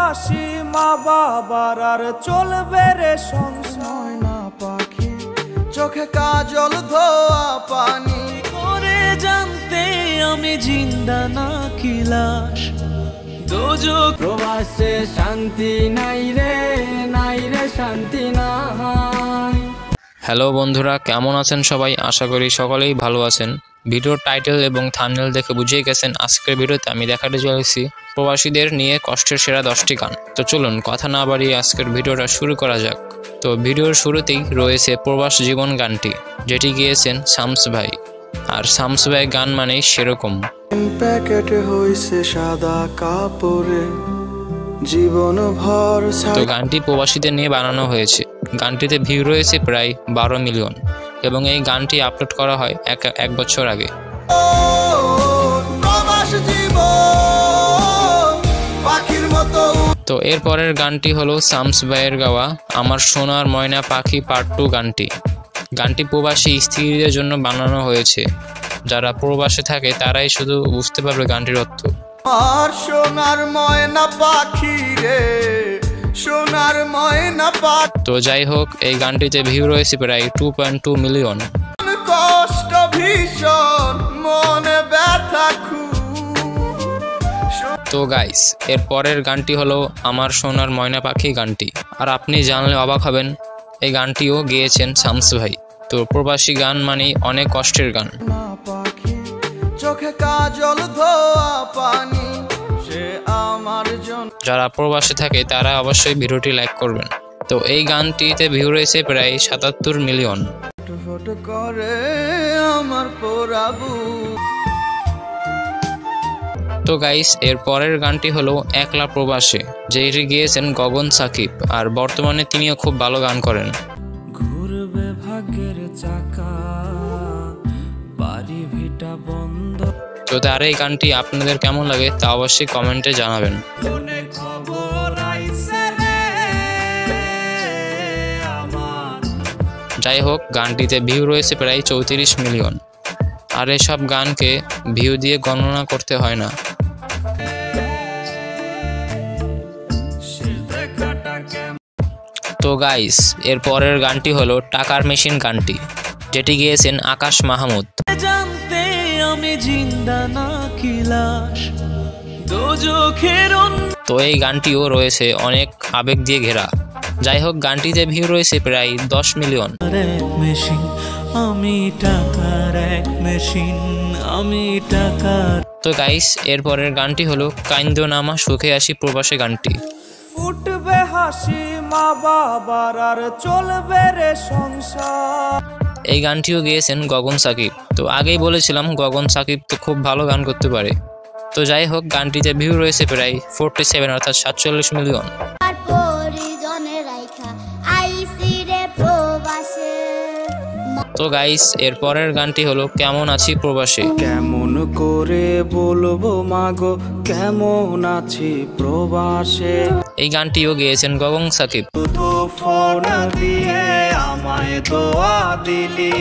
হাসি মা বাবার আর চলবে রে সংসার না পাখি চোখে কাজল ধোয়া পানি করে জানতে আমি জিন্দা না কি লাশ দোজখ প্রবাসে শান্তি নাই রে শান্তি নাই। হ্যালো বন্ধুরা, কেমন আছেন সবাই? আশা করি সকলেই ভালো আছেন। ভিডিওর টাইটেল এবং থাম্বনেল দেখে বুঝিয়ে গেছেন আজকের ভিডিওতে আমি দেখাতে চলেছি প্রবাসীদের নিয়ে কষ্টের সেরা 10টি গান। তো চলুন কথা না বাড়িয়ে আজকের ভিডিওটা শুরু করা যাক। তো ভিডিওর শুরুতেই রয়েছে প্রবাস জীবন গানটি, যেটি গেয়েছেন শামস ভাই। আর শামস ভাই গান মানেই সেরকম। প্যাকেটে হইছে সাদা কাপড়ে জীবন ভর। তো গানটি প্রবাসীদের নিয়ে বানানো হয়েছে। গানটিতে ভিউ রয়েছে প্রায় 12 মিলিয়ন এবং এই গানটি আপলোড করা হয় এক বছর আগে। তো এর পরের গানটি হলো শামস ভাইয়ের গাওয়া আমার সোনার ময়না পাখি পার্ট 2 গানটি। গানটি প্রবাসী স্ত্রীদের জন্য বানানো হয়েছে। যারা প্রবাসে থাকে তারাই শুধু বুঝতে পারবে গানটির অর্থ। আর সোনার ময়না পাখি রে সোনার ময়না পাখি। তো যাই হোক, এই গানটিতে ভিউ রয়েছে প্রায় 2.2 মিলিয়ন। কষ্ট ভীষণ মনে ব্যথা তো গাইস, এর পরের গানটি হলো আমার সোনার ময়না পাখি গানটি। আর আপনি জানলে অবাক হবেন, এই গানটিও গেয়েছেন শামস ভাই। তো প্রবাসী গান মানে অনেক কষ্টের গান। চোখে কাজল ধোয়া পানি সে আমার জন্য। যারা প্রবাসে থাকে তারা অবশ্যই ভিডিওটি লাইক করবেন। তো এই গানটিতে ভিউ রয়েছে প্রায় 77 মিলিয়ন। ফটো করে আমার পোড়াবু। তো গাইস, এর পরের গানটি হলো একলা প্রবাসে, যেটি গিয়েছেন গগন সাকিব। আর বর্তমানে তিনিও খুব ভালো গান করেন। ঘুরবে ভাগ্যের চাকা বাড়ি ভিটা বন্ধ। তো তার এই গানটি আপনাদের কেমন লাগে তা অবশ্যই কমেন্টে জানাবেন। যাই হোক, গানটিতে ভিউ রয়েছে প্রায় 34 মিলিয়ন। আর এসব গানকে ভিউ দিয়ে গণনা করতে হয় না। তো গাইস, এর পরের গানটি হলো টাকার মেশিন গানটি, যেটি গেয়েছেন আকাশ মাহমুদ। জানতে আমি জিন্দা না কি লাশ দোজখের। তো এই গানটিও রয়েছে অনেক আবেগ দিয়ে ঘেরা। যাই হোক, গানটিতে ভিউ রয়েছে প্রায় 10 মিলিয়ন। মেশিন আমি টাকার এক মেশিন আমি টাকার। তো গাইস, এর পরের গানটি হলো কাইন্দ নামা সুখে আসি প্রবাসে গানটি। ফুটবে হাসি মা বাবার আর চলবে রে সংসার। এই গানটিও গেয়েছেন গগন সাকিব। তো আগেই বলেছিলাম গগন সাকিব তো খুব ভালো গান করতে পারে। তো যাই হোক, গানটিতে ভিউ রয়েছে প্রায় 47 অর্থাৎ 47 মিলিয়ন। তো গাইস, এর পরের গানটি হলো কেমন আছি প্রবাসে। কেমন করে বলবো মাগো কেমন আছি প্রবাসে। এই গানটিও গেয়েছেন গগন সাকিব। তো ফোন দিয়ে আমায় দোয়া দিলি।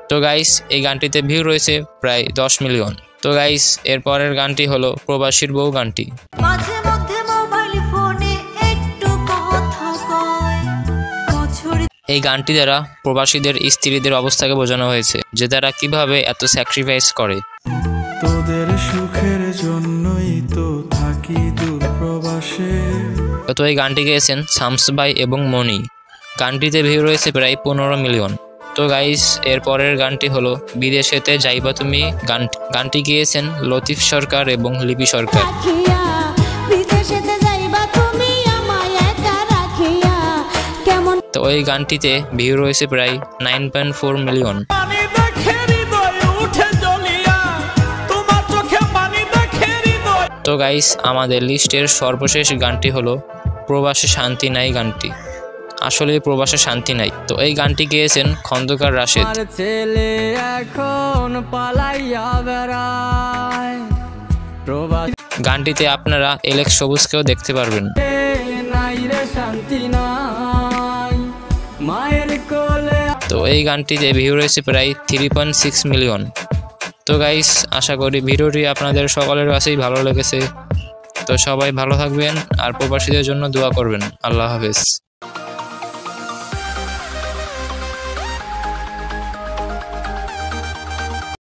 তো গাইস, এই গানটিতে ভিউ রয়েছে প্রায় 10 মিলিয়ন। তো গাইস, এর পরের গানটি হলো প্রবাসীর বউ গানটি। এই গানটি দ্বারা প্রবাসীদের স্ত্রীদের অবস্থাকে বোঝানো হয়েছে, যে তারা কিভাবে এত স্যাক্রিফাইস করে। তোদের সুখের জন্যই তো থাকি দূর প্রবাসে। তো এই গানটি গেয়েছেন শামস ভাই এবং মনি। গানটিতে ভিউ রয়েছে প্রায় 15 মিলিয়ন। তো গাইস, এর পরের গানটি হলো বিদেশেতে যাইবা তুমি গানটি গিয়েছেন লতিফ সরকার এবং লিপি সরকার। তো ওই গানটিতে ভিউ রয়েছে প্রায় 9.4 মিলিয়ন। তো গাইস, আমাদের লিস্টের সর্বশেষ গানটি হলো প্রবাসে শান্তি নাই গানটি। আসলে প্রবাসে শান্তি নাই। তো এই গানটি গেয়েছেন খন্দকার রাশেদ। ছেলে এখন পালাইয়া বেড়ায়। গানটিতে আপনারা এলেক্স সবুজকেও দেখতে পারবেন। তো এই গানটিতে ভিউ রয়েছে প্রায় 3.6 মিলিয়ন। তো গাইস, আশা করি ভিডিওটি আপনাদের সকলের কাছেই ভালো লেগেছে। তো সবাই ভালো থাকবেন আর প্রবাসীদের জন্য দোয়া করবেন। আল্লাহ হাফেজ।